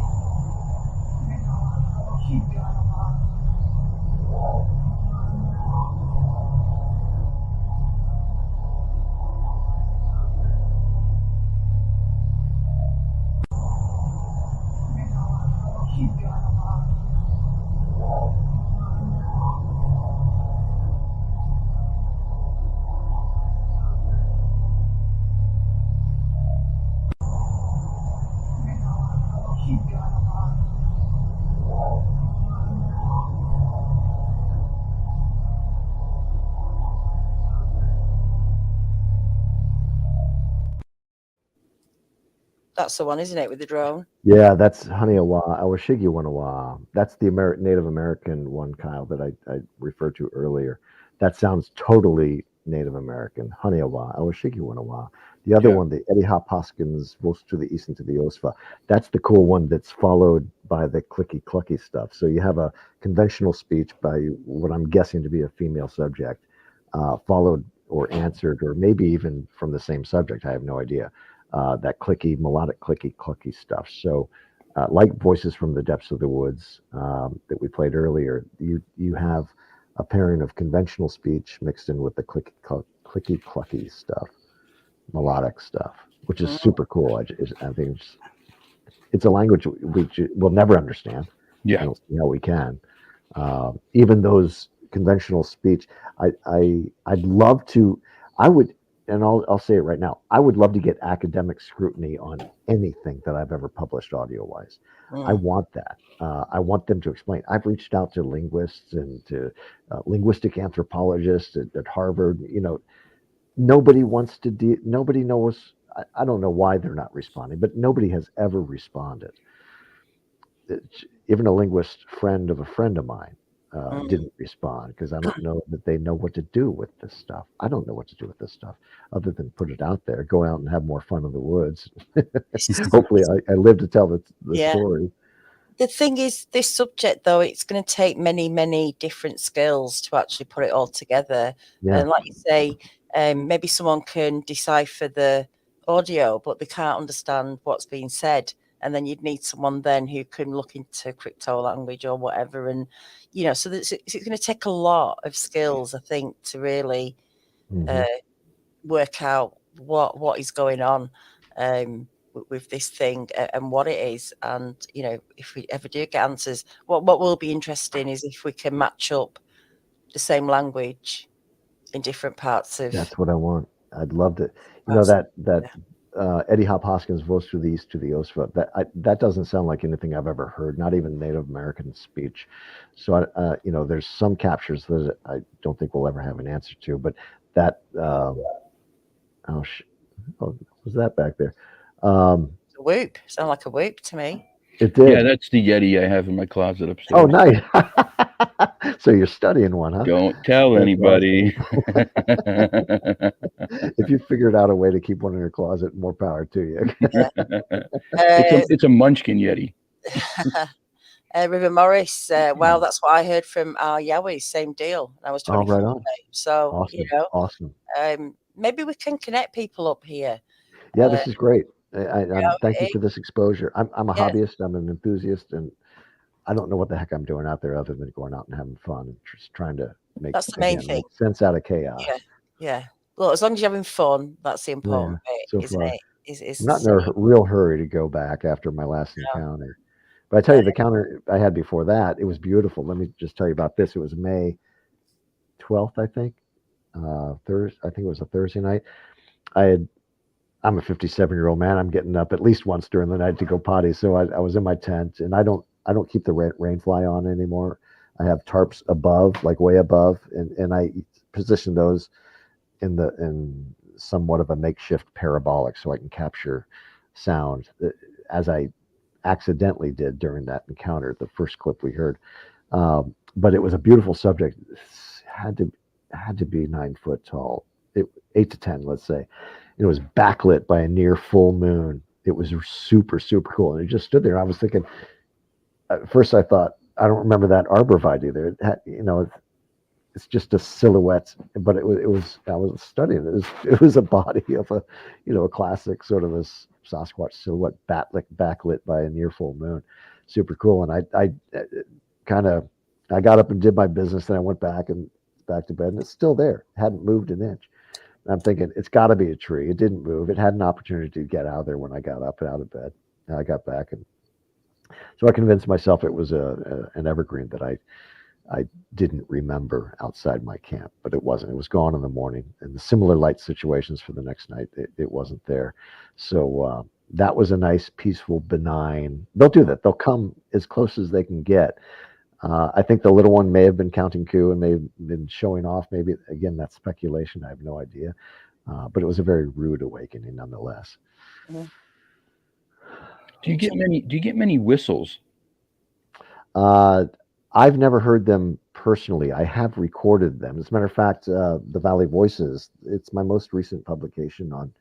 That's the one, isn't it, with the drone? Yeah, that's Haniawa, Awashigi. That's the Native American one, Kyle, that I referred to earlier. That sounds totally Native American. Haniawa, Awashigi. The other Yeah. one, the Eddie Hop Hoskins, most to the east and to the Osfa. That's the cool one that's followed by the clicky clucky stuff. So you have a conventional speech by what I'm guessing to be a female subject, followed or answered, or maybe even from the same subject. I have no idea. That clicky, melodic, clicky, clucky stuff. So, like Voices from the Depths of the Woods that we played earlier, you have a pairing of conventional speech mixed in with the clicky, clucky stuff, melodic stuff, which is super cool. I think it's a language we'll never understand. I Yeah. don't see how we can. Even those conventional speech, I'd love to. I would, and I'll say it right now. I would love to get academic scrutiny on anything that I've ever published audio wise. I want that. I want them to explain. I've reached out to linguists and to linguistic anthropologists at Harvard. Nobody wants to. Nobody knows. I don't know why they're not responding, but nobody has ever responded. Even a linguist friend of a friend of mine didn't respond because I don't know that they know what to do with this stuff. I don't know what to do with this stuff other than put it out there, go out and have more fun in the woods. Hopefully, I live to tell the Yeah. story. The thing is, this subject, though, it's going to take many, many different skills to actually put it all together. Yeah. And like you say, maybe someone can decipher the audio, but they can't understand what's being said. And then you'd need someone then who can look into crypto language or whatever. And, so it's going to take a lot of skills, I think, to really work out what is going on with this thing and what it is. And, if we ever do get answers, what will be interesting is if we can match up the same language in different parts of. That's what I want. I'd love to. That Eddie Hop Hoskins voice to the east to the Osva. That doesn't sound like anything I've ever heard. Not even Native American speech. So there's some captures that I don't think we'll ever have an answer to. But that was that back there? A whoop. Sound like a whoop to me. It did. Yeah, that's the Yeti I have in my closet upstairs. Oh, nice. So you're studying one, huh? Don't tell anybody. Awesome. If you figured out a way to keep one in your closet, more power to you. Yeah. It's a Munchkin Yeti. River Morris, wow, that's what I heard from our Yowie, same deal. I was 24 right on. So, Awesome. Maybe we can connect people up here. Yeah, this is great. Thank you for this exposure. I'm a hobbyist. I'm an enthusiast, and I don't know what the heck I'm doing out there other than going out and having fun and just trying to make sense out of chaos. Yeah. Well, as long as you're having fun, that's the important bit, so isn't far. it? I'm not in a real hurry to go back after my last encounter. But I tell you, the encounter I had before that, it was beautiful. Let me just tell you about this. It was May 12th, I think. Thursday. I think it was a Thursday night. I'm a 57-year-old man. I'm getting up at least once during the night to go potty. So I was in my tent, and I don't keep the rain fly on anymore. I have tarps above, like way above, and I position those in somewhat of a makeshift parabolic so I can capture sound, as I accidentally did during that encounter, the first clip we heard. But it was a beautiful subject. It had to be 9 foot tall, 8 to 10, let's say. It was backlit by a near full moon. It was super, super cool. And it just stood there. I was thinking, at first I thought, I don't remember that arborvitae either. It had, it's just a silhouette, but it was, I was studying it. It was a body of a classic sort of a Sasquatch silhouette backlit by a near full moon. Super cool. And I got up and did my business. Then I went back to bed, and it's still there. It hadn't moved an inch. I'm thinking it's got to be a tree. It didn't move. It had an opportunity to get out of there when I got up and out of bed. And I got back, and so I convinced myself it was an evergreen that I didn't remember outside my camp, but it wasn't. It was gone in the morning. And the similar light situations for the next night, it wasn't there. So that was a nice, peaceful, benign. They'll do that. They'll come as close as they can get. I think the little one may have been counting coup and may have been showing off. Maybe, again, that's speculation. I have no idea. But it was a very rude awakening nonetheless. Do you get many whistles? I've never heard them personally. I have recorded them. As a matter of fact, the Valley Voices, it's my most recent publication on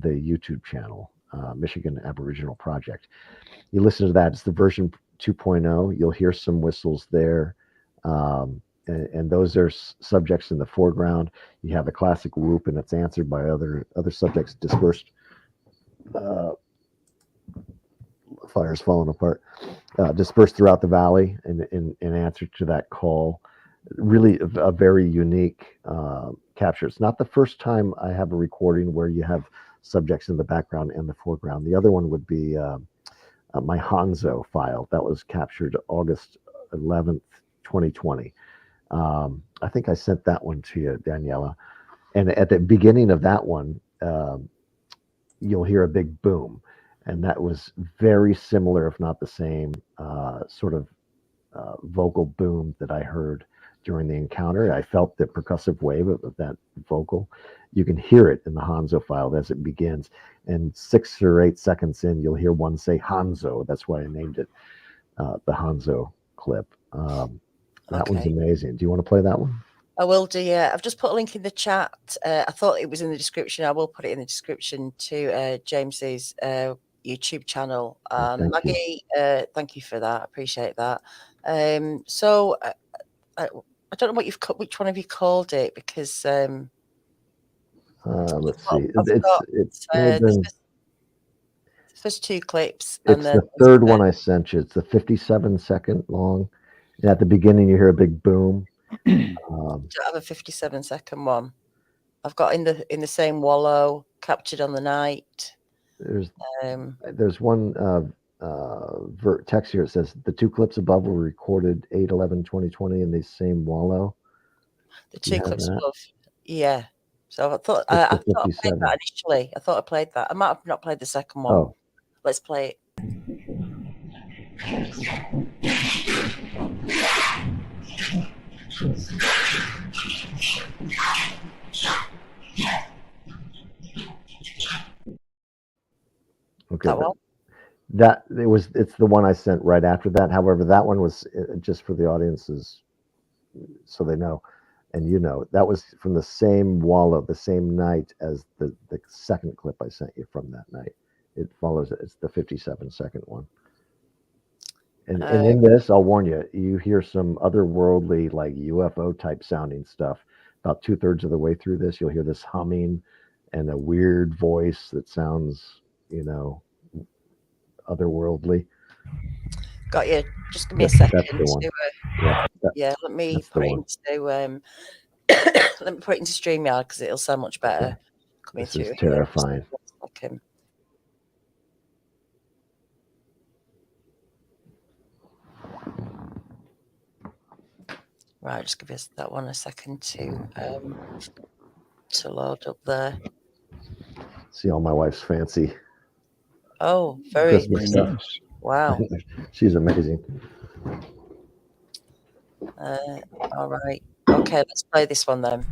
the YouTube channel, Michigan Aboriginal Project. You listen to that, it's the version 2.0. You'll hear some whistles there. And those are subjects in the foreground. You have a classic whoop, and it's answered by other subjects dispersed. Fire's falling apart. Dispersed throughout the valley in answer to that call. Really a very unique capture. It's not the first time I have a recording where you have subjects in the background and the foreground. The other one would be my Hanzo file that was captured August 11th, 2020. I think I sent that one to you, Daniela. And at the beginning of that one, you'll hear a big boom. And that was very similar, if not the same, sort of vocal boom that I heard during the encounter. I felt the percussive wave of that vocal. You can hear it in the Hanzo file as it begins. And 6 or 8 seconds in, you'll hear one say Hanzo. That's why I named it the Hanzo clip. That one's amazing. Do you want to play that one? I will do, yeah. I've just put a link in the chat. I thought it was in the description. I will put it in the description to James's YouTube channel. Maggie, thank you for that. I appreciate that. So I don't know which one of you called it, because let's see. It's the first 2 clips. It's the third one I sent you. It's the 57-second long. And at the beginning, you hear a big boom. Don't have a 57-second one. I've got in the same Wallow, captured on the night. There's one text here. It says the 2 clips above were recorded 8/11/2020 in the same Wallow. The 2 clips above, yeah. So I thought I played that initially. I thought I played that. I might have not played the second one. Oh, let's play it. Okay. It's the one I sent right after that. However, that one was just for the audiences, so they know, and that was from the same Wallow, the same night as the second clip I sent you from that night. It follows it. It's the 57-second one. And in this, I'll warn you, you hear some otherworldly, like UFO type sounding stuff. About 2/3 of the way through this, you'll hear this humming and a weird voice that sounds, otherworldly. Got you. Just give me a second. That's the one. Let me put it into let me put it into StreamYard, because it'll sound much better coming through. This is terrifying. Okay. Right, just give us that one a second to load up there. See all my wife's fancy. Oh, very nice. Wow. She's amazing. All right. Okay, let's play this one then.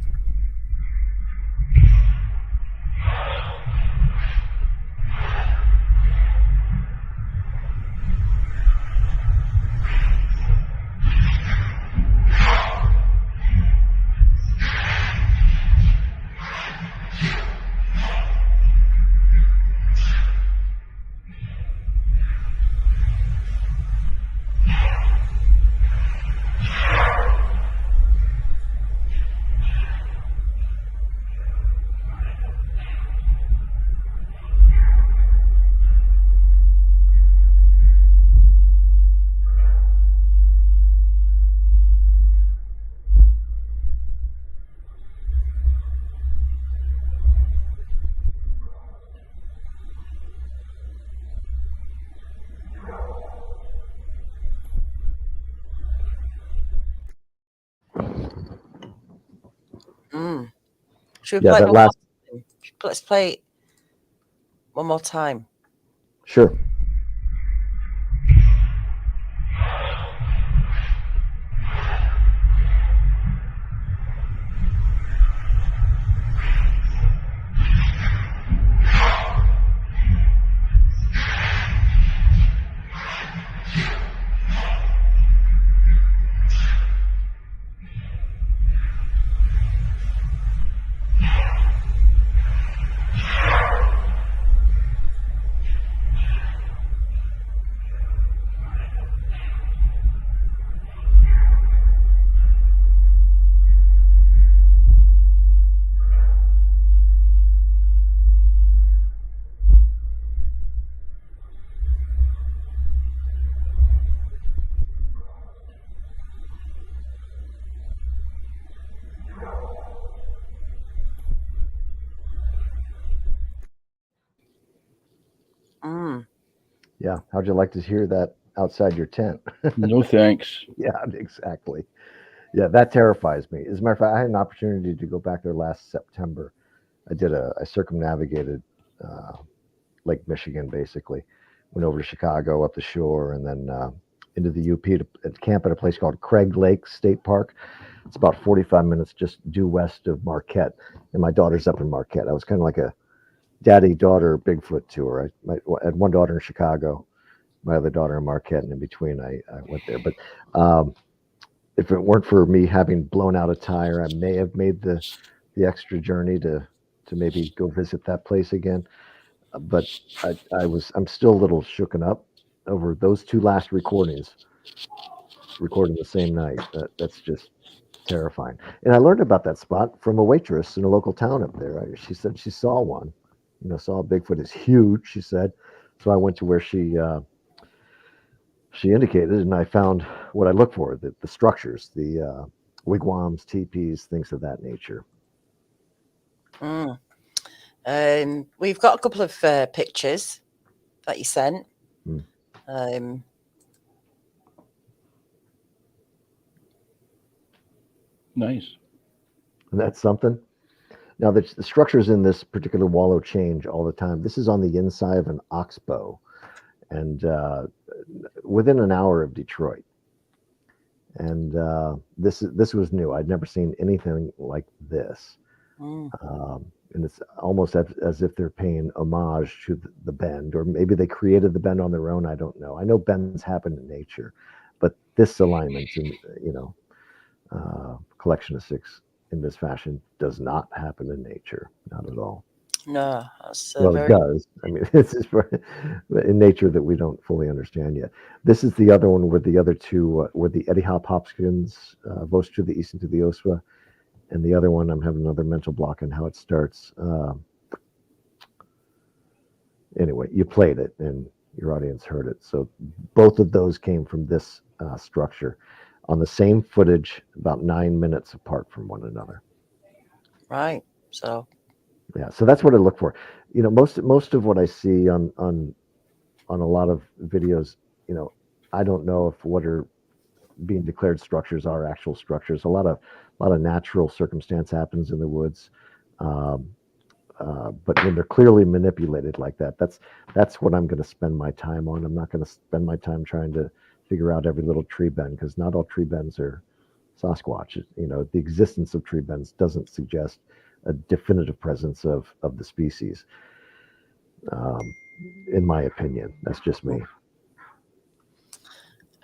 Should we play it one more time? Let's play it one more time. Sure. Yeah. How'd you like to hear that outside your tent? No thanks. Yeah, exactly. Yeah, that terrifies me. As a matter of fact, I had an opportunity to go back there last September. I circumnavigated uh, Lake Michigan, basically. Went over to Chicago, up the shore, and then into the UP to camp at a place called Craig Lake State Park. It's about 45 minutes just due west of Marquette. And my daughter's up in Marquette. I was kind of like a daddy-daughter Bigfoot tour. I had one daughter in Chicago, my other daughter in Marquette, and in between I went there. But if it weren't for me having blown out a tire, I may have made the extra journey to maybe go visit that place again. But I'm still a little shooken up over those two last recordings, recorded the same night. That's just terrifying. And I learned about that spot from a waitress in a local town up there. She said she saw one, saw a Bigfoot. It's huge, she said. So I went to where she indicated, and I found what I look for: the structures, the wigwams, teepees, things of that nature. We've got a couple of pictures that you sent. Nice. And that's something. Now, the structures in this particular wallow change all the time. This is on the inside of an oxbow, and within an hour of Detroit. And this was new. I'd never seen anything like this. And it's almost as if they're paying homage to the bend, or maybe they created the bend on their own. I don't know. I know bends happen in nature, but this alignment and collection of six in this fashion does not happen in nature, not at all. No, that's well, it does. I mean, this is in nature that we don't fully understand yet. This is the other one with the other two, with the Eddie Hop Hopkins, Voce to the East and to the Oswa. And the other one, I'm having another mental block on how it starts. Anyway, you played it and your audience heard it. So both of those came from this structure on the same footage, about 9 minutes apart from one another. Right. So. Yeah. So that's what I look for. Most of what I see on a lot of videos, I don't know if what are being declared structures are actual structures. A lot of natural circumstance happens in the woods, but when they're clearly manipulated like that, that's what I'm going to spend my time on. I'm not going to spend my time trying to figure out every little tree bend, because not all tree bends are Sasquatch. The existence of tree bends doesn't suggest a definitive presence of the species. In my opinion, that's just me.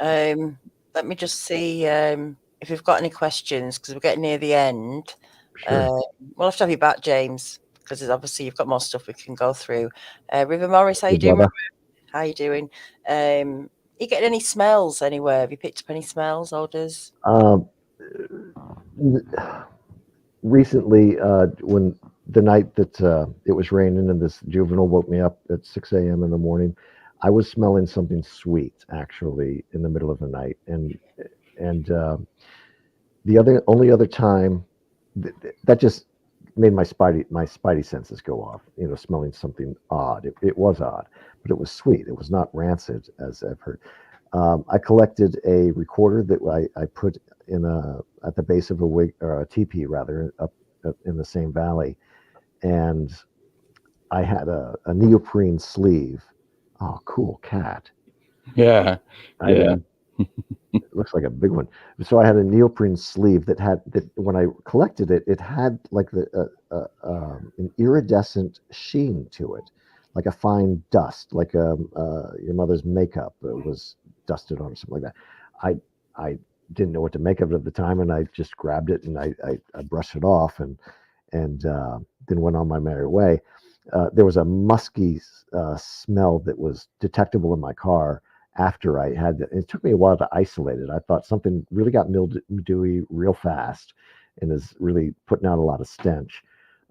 Let me just see if we've got any questions, because we're getting near the end. Sure. We'll have to have you back, James, because obviously you've got more stuff we can go through. River Morris, how you doing? Brother. How you doing? You getting any smells anywhere? Have you picked up any smells, odors? Recently, when the night that it was raining and this juvenile woke me up at 6 a.m. in the morning, I was smelling something sweet actually in the middle of the night, and the only other time that just made my spidey senses go off. Smelling something odd. It was odd, but it was sweet. It was not rancid, as I've heard. I collected a recorder that I put at the base of a wig, or a teepee rather, up in the same valley, and I had a neoprene sleeve. Oh, cool cat. Yeah. It looks like a big one. So I had a neoprene sleeve that when I collected it, it had like an iridescent sheen to it, like a fine dust, like your mother's makeup was dusted on or something like that. I didn't know what to make of it at the time, and I just grabbed it and I brushed it off and then went on my merry way. There was a musky smell that was detectable in my car after I had it. It took me a while to isolate it. I thought something really got mildewy real fast and is really putting out a lot of stench.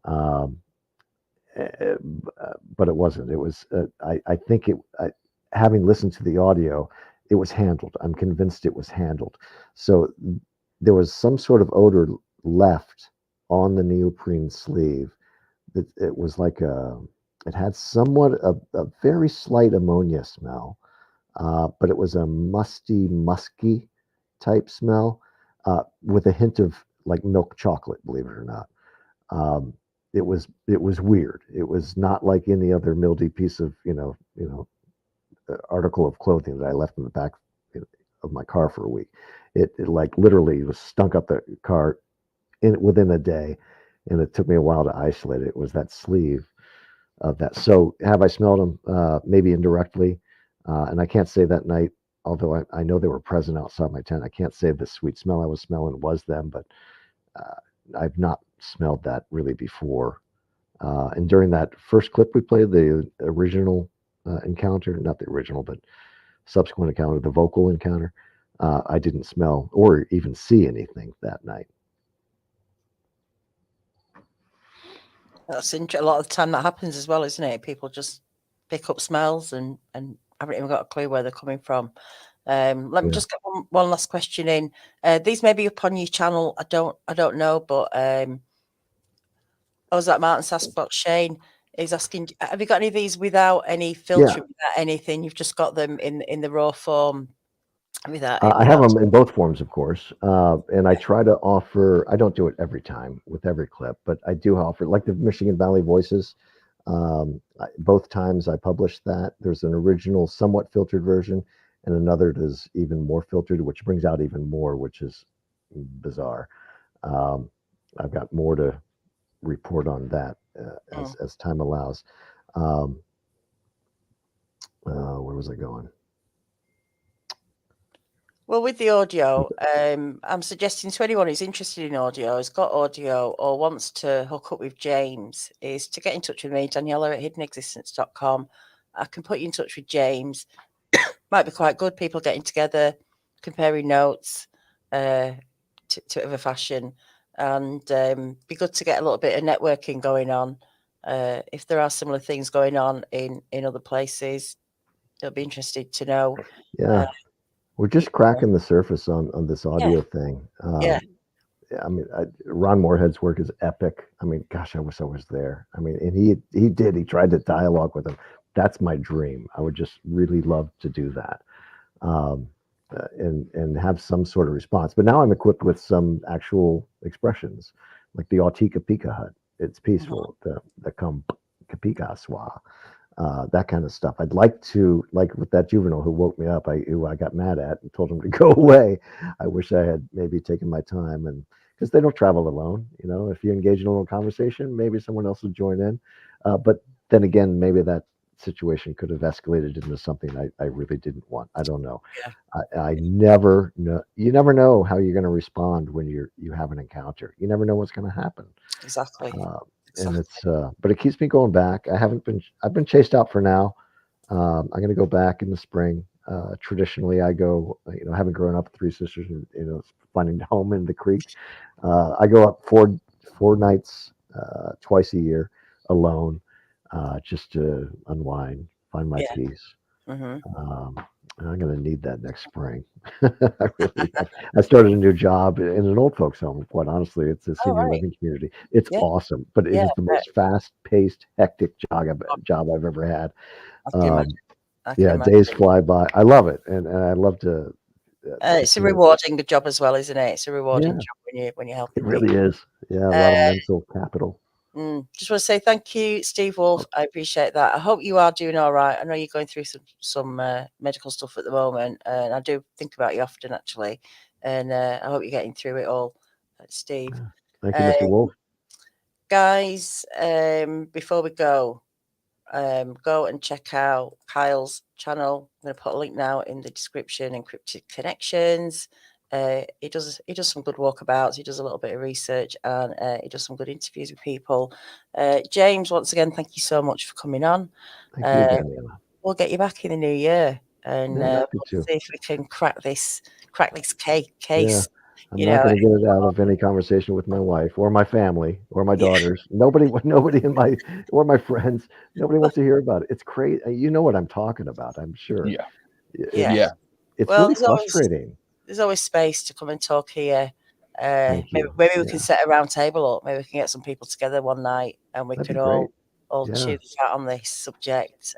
But it wasn't. It was, I think having listened to the audio, it was handled. I'm convinced it was handled. So there was some sort of odor left on the neoprene sleeve. It was like it had somewhat a very slight ammonia smell. but it was a musky type smell with a hint of like milk chocolate, believe it or not. It was weird. It was not like any other mildy piece of article of clothing that I left in the back of my car for a week. It like literally was stunk up the car within a day, and it took me a while to isolate it. It was that sleeve of that. So have I smelled them? Maybe indirectly, and I can't say that night. Although I know they were present outside my tent, I can't say the sweet smell I was smelling was them, but I've not smelled that really before. And during that first clip we played, the original encounter, not the original, but subsequent encounter, the vocal encounter, I didn't smell or even see anything that night. That's a lot of the time that happens as well, isn't it? People just pick up smells and haven't even got a clue where they're coming from. Let me just get one last question in. These may be up on your channel. I don't know, but I was at Martin Sasspot. Shane is asking, have you got any of these without any filtering, without anything? You've just got them in the raw form. I have them in both forms, of course, and I try to offer. I don't do it every time with every clip, but I do offer, like the Michigan Valley Voices. Both times I published that. There's an original, somewhat filtered version, and another that's even more filtered, which brings out even more, which is bizarre. I've got more to report on that as time allows. Where was I going? Well, with the audio, I'm suggesting to anyone who's interested in audio, has got audio, or wants to hook up with James, is to get in touch with me, Daniela at hiddenexistence.com. I can put you in touch with James. Might be quite good, people getting together, comparing notes to of a fashion, and be good to get a little bit of networking going on. If there are similar things going on in other places, it'll be interesting to know. Yeah. We're just cracking the surface on this audio thing. I mean, Ron Moorhead's work is epic. I mean, gosh, I wish I was there. I mean, and he tried to dialogue with him. That's my dream. I would just really love to do that, and have some sort of response. But now I'm equipped with some actual expressions, like the Autika Pika Hut. It's peaceful. The Come Kapika Swa. That kind of stuff. I'd like to, like with that juvenile who woke me up, who I got mad at and told him to go away. I wish I had maybe taken my time, and because they don't travel alone. If you engage in a little conversation, maybe someone else will join in. But then again, maybe that situation could have escalated into something I really didn't want. I don't know. I never know. You never know how you're going to respond when you have an encounter. You never know what's going to happen. Exactly. And it's but it keeps me going back. I've been chased out for now. I'm going to go back in the spring. Traditionally I go, having grown up with three sisters and finding a home in the creek, I go up four nights twice a year alone, just to unwind, find my peace. I'm going to need that next spring. I started a new job in an old folks home. Quite honestly, it's a senior living community. It's awesome, but it is the most fast-paced, hectic job I've ever had. Days fly by. I love it, and I love to. It's a rewarding job as well, isn't it? It's a rewarding job when you're helping. It really is. Yeah, a lot of mental capital. Just want to say thank you, Steve Wolf. I appreciate that. I hope you are doing all right. I know you're going through some medical stuff at the moment, and I do think about you often, actually. And I hope you're getting through it all, Steve. Thank you, Mr. Wolf. Guys, before we go and check out Kyle's channel. I'm going to put a link now in the description. Encrypted Connections. He does some good walkabouts. He does a little bit of research, and he does some good interviews with people. James, once again, thank you so much for coming on. Thank you, Daniela. We'll get you back in the new year, and we'll see if we can crack this case. Yeah. I'm not going to get it out of any conversation with my wife or my family or my daughters. Nobody in my friends. Nobody wants to hear about it. It's crazy. You know what I'm talking about, I'm sure. Yeah. It's really frustrating. There's always space to come and talk here. Maybe we can set a round table up. Maybe we can get some people together one night and we can all chew this out on this subject.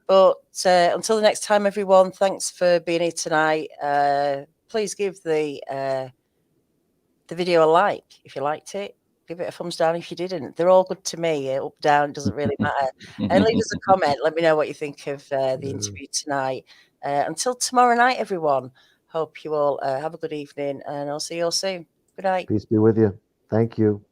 But until the next time, everyone, thanks for being here tonight. Please give the video a like if you liked it. Give it a thumbs down if you didn't. They're all good to me. Up, down, doesn't really matter. And leave us a comment. Let me know what you think of the interview tonight. Until tomorrow night, everyone. Hope you all have a good evening, and I'll see you all soon. Good night. Peace be with you. Thank you.